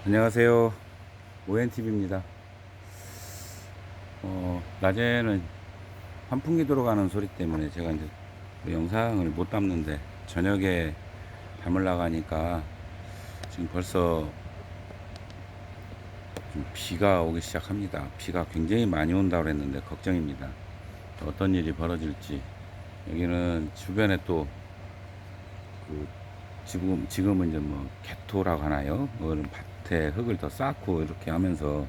안녕하세요. ONTV입니다. 낮에는 환풍기 들어가는 소리 때문에 제가 이제 그 영상을 못 담는데 저녁에 담으려고 하니까 지금 벌써 좀 비가 오기 시작합니다. 비가 굉장히 많이 온다고 그랬는데 걱정입니다. 어떤 일이 벌어질지. 여기는 주변에 또 그 지금은 이제 뭐 개토라고 하나요? 뭐는 밭에 흙을 더 쌓고 이렇게 하면서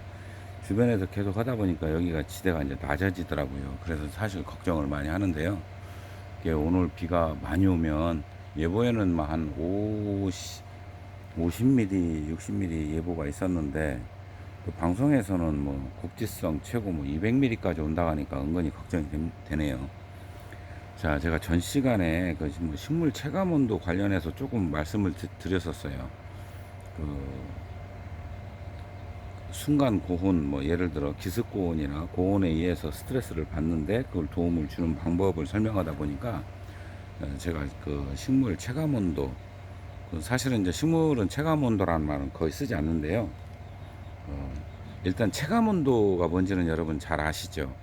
주변에서 계속 하다 보니까 여기가 지대가 이제 낮아지더라고요. 그래서 사실 걱정을 많이 하는데요. 이게 오늘 비가 많이 오면 예보에는 한 50mm, 60mm 예보가 있었는데 또 방송에서는 뭐 국지성 최고 뭐 200mm까지 온다고 하니까 은근히 걱정이 되네요. 자, 제가 전 시간에 그 식물 체감 온도 관련해서 조금 말씀을 드렸었어요. 그 순간 고온, 뭐 예를 들어 기습 고온이나 고온에 의해서 스트레스를 받는데 그걸 도움을 주는 방법을 설명하다 보니까 제가 그 식물 체감 온도, 그 사실은 이제 식물은 체감 온도라는 말은 거의 쓰지 않는데요. 어, 일단 체감 온도가 뭔지는 여러분 잘 아시죠?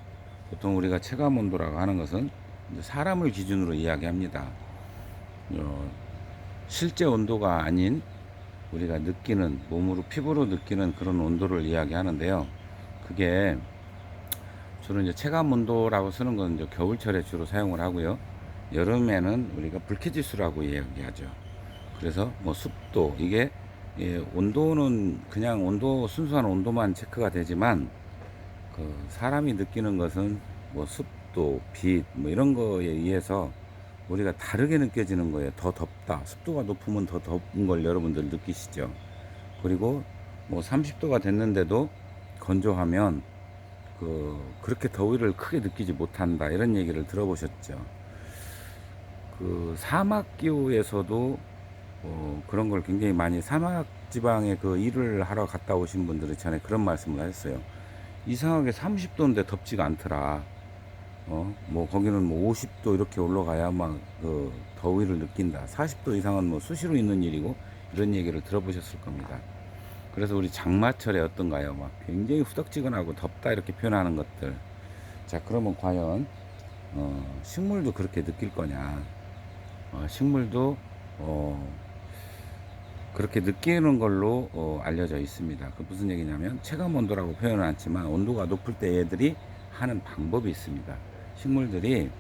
보통 우리가 체감 온도라고 하는 것은 이제 사람을 기준으로 이야기합니다. 어, 실제 온도가 아닌 우리가 느끼는, 몸으로 피부로 느끼는 그런 온도를 이야기하는데요. 그게 주로 이제 체감 온도라고 쓰는 건 이제 겨울철에 주로 사용을 하고요. 여름에는 우리가 불쾌지수라고 이야기하죠. 그래서 뭐 습도, 이게 온도는 그냥 온도, 순수한 온도만 체크가 되지만 그 사람이 느끼는 것은 뭐 습도, 빛, 뭐 이런 거에 의해서 우리가 다르게 느껴지는 거예요. 더 덥다. 습도가 높으면 더 덥은 걸 여러분들 느끼시죠. 그리고 뭐 30도가 됐는데도 건조하면 그렇게 더위를 크게 느끼지 못한다. 이런 얘기를 들어보셨죠. 그 사막 기후에서도 그런 걸 굉장히 많이, 사막 지방에 그 일을 하러 갔다 오신 분들이 전에 그런 말씀을 하셨어요. 이상하게 30도인데 덥지가 않더라. 뭐 거기는 뭐 50도 이렇게 올라가야 막 그 더위를 느낀다. 40도 이상은 뭐 수시로 있는 일이고, 이런 얘기를 들어보셨을 겁니다. 그래서 우리 장마철에 어떤가요? 막 굉장히 후덥지근하고 덥다 이렇게 표현하는 것들. 자, 그러면 과연 식물도 그렇게 느낄 거냐? 식물도 어, 그렇게 느끼는 걸로 알려져 있습니다. 그 무슨 얘기냐면 체감 온도라고 표현은 않지만 온도가 높을 때 얘들이 하는 방법이 있습니다. 식물들이,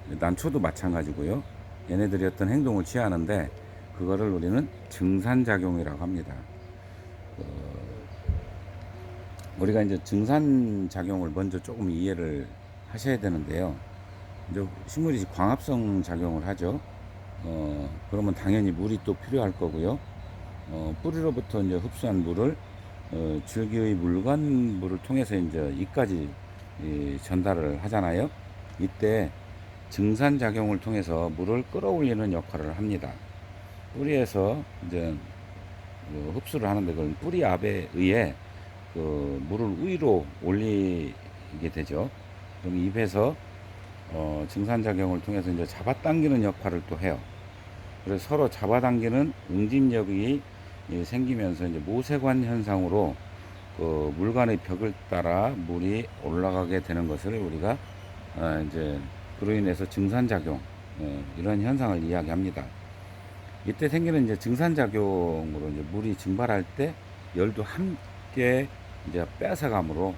난초도 마찬가지고요. 얘네들이 어떤 행동을 취하는데 그거를 우리는 증산작용이라고 합니다. 우리가 이제 증산작용을 먼저 조금 이해를 하셔야 되는데요. 이제 식물이 광합성 작용을 하죠. 그러면 당연히 물이 또 필요할 거고요. 뿌리로부터 이제 흡수한 물을 줄기의 물관물을 통해서 이제 잎까지 전달을 하잖아요. 이때 증산작용을 통해서 물을 끌어올리는 역할을 합니다. 뿌리에서 이제 흡수를 하는데 그건 뿌리압에 의해 그 물을 위로 올리게 되죠. 그럼 잎에서 증산작용을 통해서 이제 잡아당기는 역할을 또 해요. 그래서 서로 잡아당기는 응집력이 생기면서 이제 모세관 현상으로 그 물관의 벽을 따라 물이 올라가게 되는 것을 우리가 이제 그로 인해서 증산작용, 이런 현상을 이야기합니다. 이때 생기는 이제 증산작용으로 이제 물이 증발할 때 열도 함께 이제 빼앗아감으로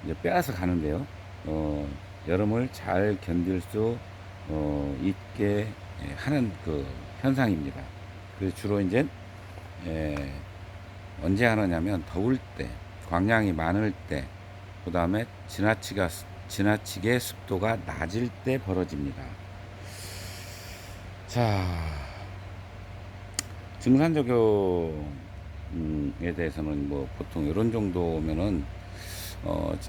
이제 빼앗아 가는데요. 여름을 잘 견딜 수 있게 하는 그 현상입니다. 그래서 주로 이제 언제 하느냐면 더울 때, 광량이 많을 때, 그 다음에 지나치게 습도가 낮을 때 벌어집니다. 자, 증산작용에 대해서는 뭐 보통 이런 정도면은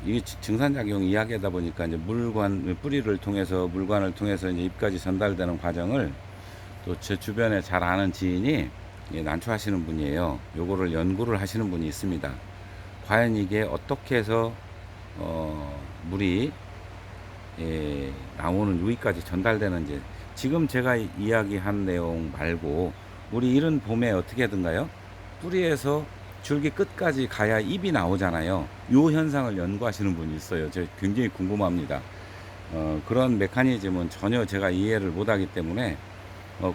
이 증산작용 이야기하다 보니까 이제 뿌리를 통해서, 물관을 통해서 이제 잎까지 전달되는 과정을 또 제 주변에 잘 아는 지인이 난초 하시는 분이에요. 요거를 연구를 하시는 분이 있습니다. 과연 이게 어떻게 해서 물이 나오는 여기까지 전달되는지. 지금 제가 이야기한 내용 말고 우리 이른 봄에 어떻게 하던가요? 뿌리에서 줄기 끝까지 가야 잎이 나오잖아요. 요 현상을 연구하시는 분이 있어요. 제가 굉장히 궁금합니다. 그런 메커니즘은 전혀 제가 이해를 못하기 때문에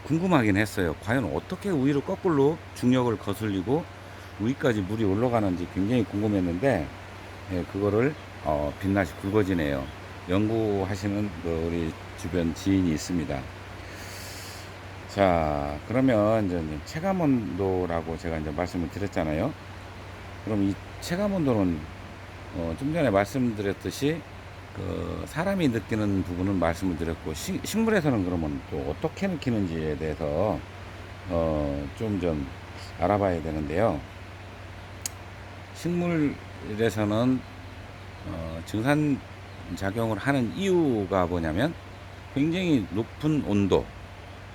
궁금하긴 했어요. 과연 어떻게 위로 거꾸로 중력을 거슬리고 위까지 물이 올라가는지 굉장히 궁금했는데, 예, 그거를 빛나시 굵어지네요. 연구하시는 우리 주변 지인이 있습니다. 자, 그러면 이제 체감 온도라고 제가 이제 말씀을 드렸잖아요. 그럼 이 체감 온도는 좀 전에 말씀드렸듯이 사람이 느끼는 부분은 말씀을 드렸고, 식물에서는 그러면 또 어떻게 느끼는지에 대해서 좀 알아봐야 되는데요. 식물에서는 증산 작용을 하는 이유가 뭐냐면 굉장히 높은 온도,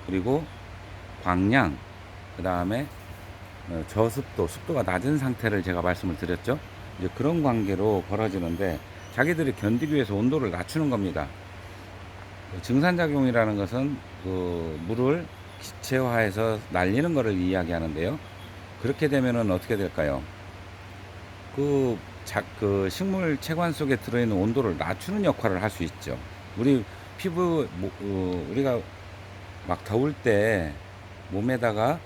그리고 광량, 그 다음에 저습도, 습도가 낮은 상태를 제가 말씀을 드렸죠. 이제 그런 관계로 벌어지는데, 자기들이 견디기 위해서 온도를 낮추는 겁니다. 증산작용이라는 것은 물을 기체화해서 날리는 것을 이야기하는데요. 그렇게 되면은 어떻게 될까요? 그 식물 체관 속에 들어있는 온도를 낮추는 역할을 할 수 있죠. 우리 피부, 우리가 막 더울 때 몸에다가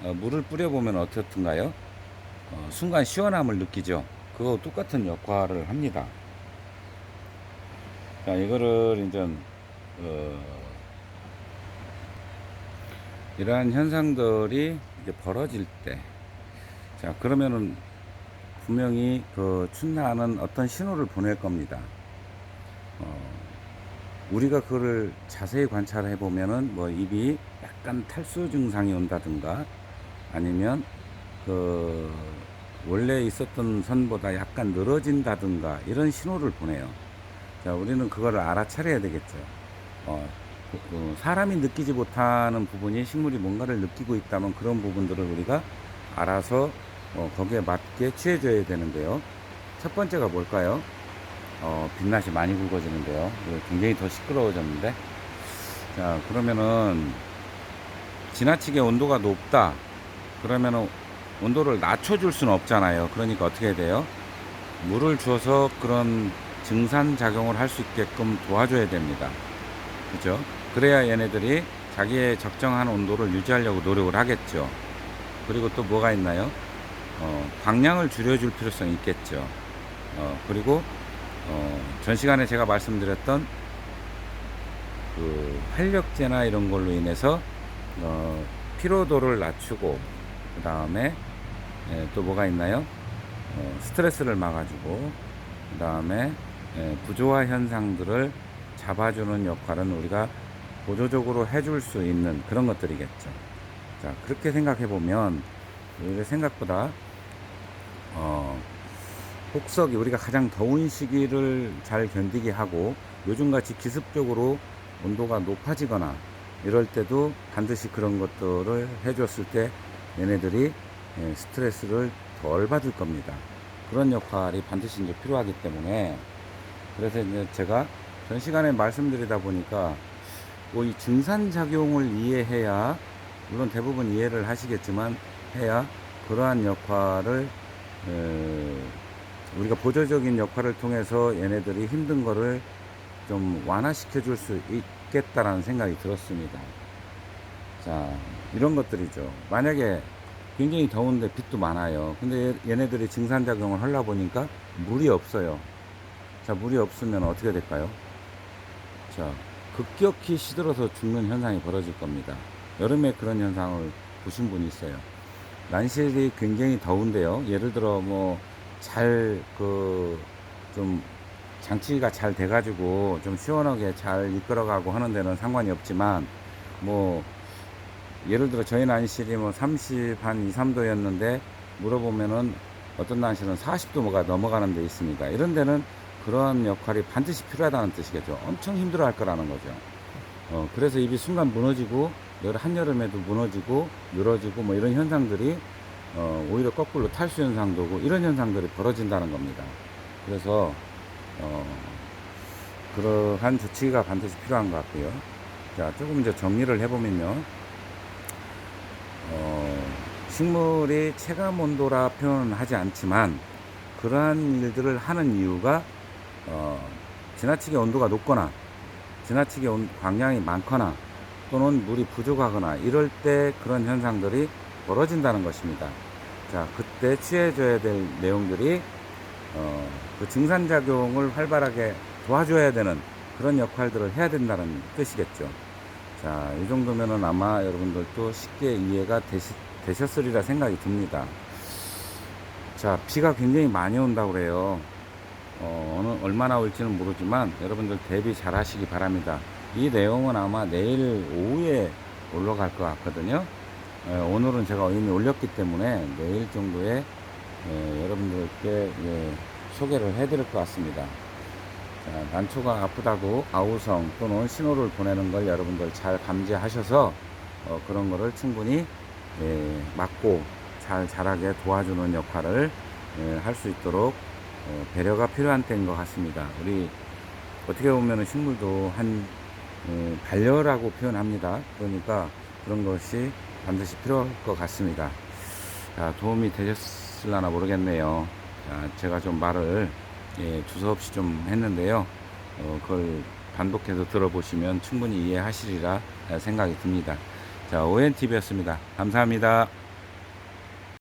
물을 뿌려보면 어떻든가요? 순간 시원함을 느끼죠. 그거 똑같은 역할을 합니다. 자, 이거를 이제 이러한 현상들이 이제 벌어질 때, 자, 그러면은 분명히 춘나는 어떤 신호를 보낼 겁니다. 우리가 그거를 자세히 관찰해 보면은 뭐 입이 약간 탈수 증상이 온다든가, 아니면 원래 있었던 선보다 약간 늘어진다든가, 이런 신호를 보내요. 자, 우리는 그거를 알아차려야 되겠죠. 사람이 느끼지 못하는 부분이 식물이 뭔가를 느끼고 있다면 그런 부분들을 우리가 알아서 거기에 맞게 취해줘야 되는데요. 첫 번째가 뭘까요? 빛맛이 많이 굵어지는데요. 굉장히 더 시끄러워졌는데. 자, 그러면은 지나치게 온도가 높다. 그러면은 온도를 낮춰줄 수는 없잖아요. 그러니까 어떻게 해야 돼요? 물을 줘서 그런 증산 작용을 할 수 있게끔 도와줘야 됩니다. 그죠? 그래야 얘네들이 자기의 적정한 온도를 유지하려고 노력을 하겠죠. 그리고 또 뭐가 있나요? 광량을 줄여줄 필요성이 있겠죠. 그리고 전 시간에 제가 말씀드렸던 그 활력제나 이런 걸로 인해서 피로도를 낮추고, 그 다음에 또 뭐가 있나요? 스트레스를 막아주고, 그 다음에 부조화 현상들을 잡아주는 역할은 우리가 보조적으로 해줄 수 있는 그런 것들이겠죠. 자, 그렇게 생각해 보면 우리가 생각보다 폭석이, 우리가 가장 더운 시기를 잘 견디게 하고, 요즘같이 기습적으로 온도가 높아지거나 이럴 때도 반드시 그런 것들을 해줬을 때 얘네들이 스트레스를 덜 받을 겁니다. 그런 역할이 반드시 이제 필요하기 때문에, 그래서 이제 제가 전 시간에 말씀드리다 보니까 이 증산작용을 이해해야, 물론 대부분 이해를 하시겠지만 해야 그러한 역할을 우리가 보조적인 역할을 통해서 얘네들이 힘든 거를 좀 완화시켜 줄 수 있겠다라는 생각이 들었습니다. 자, 이런 것들이죠. 만약에 굉장히 더운데 빛도 많아요. 근데 얘네들이 증산작용을 하려 보니까 물이 없어요. 자, 물이 없으면 어떻게 될까요? 자, 급격히 시들어서 죽는 현상이 벌어질 겁니다. 여름에 그런 현상을 보신 분이 있어요. 난실이 굉장히 더운데요. 예를 들어 좀 장치가 잘 돼가지고 좀 시원하게 잘 이끌어가고 하는 데는 상관이 없지만, 예를 들어 저희 난실이 30, 한 2, 3도였는데 물어보면은 어떤 난실은 40도가 넘어가는 데 있습니다. 이런 데는 그러한 역할이 반드시 필요하다는 뜻이겠죠. 엄청 힘들어 할 거라는 거죠. 그래서 잎이 순간 무너지고, 한여름에도 무너지고 늘어지고 이런 현상들이 오히려 거꾸로 탈수 현상도 오고, 이런 현상들이 벌어진다는 겁니다. 그래서 그러한 조치가 반드시 필요한 것 같고요. 자, 조금 이제 정리를 해보면요. 식물이 체감 온도라 표현하지 않지만 그러한 일들을 하는 이유가 지나치게 온도가 높거나 지나치게 광량이 많거나 또는 물이 부족하거나 이럴 때 그런 현상들이 벌어진다는 것입니다. 자, 그때 취해져야 될 내용들이 그 증산작용을 활발하게 도와줘야 되는 그런 역할들을 해야 된다는 뜻이겠죠. 자, 이 정도면은 아마 여러분들도 쉽게 이해가 되셨으리라 생각이 듭니다. 자, 비가 굉장히 많이 온다고 그래요. 얼마나 올지는 모르지만 여러분들 대비 잘 하시기 바랍니다. 이 내용은 아마 내일 오후에 올라갈 것 같거든요. 오늘은 제가 이미 올렸기 때문에 내일 정도에 여러분들께 소개를 해드릴 것 같습니다. 자, 난초가 아프다고 아우성 또는 신호를 보내는 걸 여러분들 잘 감지하셔서 그런 거를 충분히 막고 잘 자라게 도와주는 역할을 할 수 있도록 배려가 필요한 때인 것 같습니다. 우리 어떻게 보면 식물도 한 반려라고 표현합니다. 그러니까 그런 것이 반드시 필요할 것 같습니다. 자, 도움이 되셨을려나 모르겠네요. 자, 제가 좀 말을 두서없이 좀 했는데요. 그걸 반복해서 들어보시면 충분히 이해하시리라 생각이 듭니다. 자, ONTV였습니다. 감사합니다.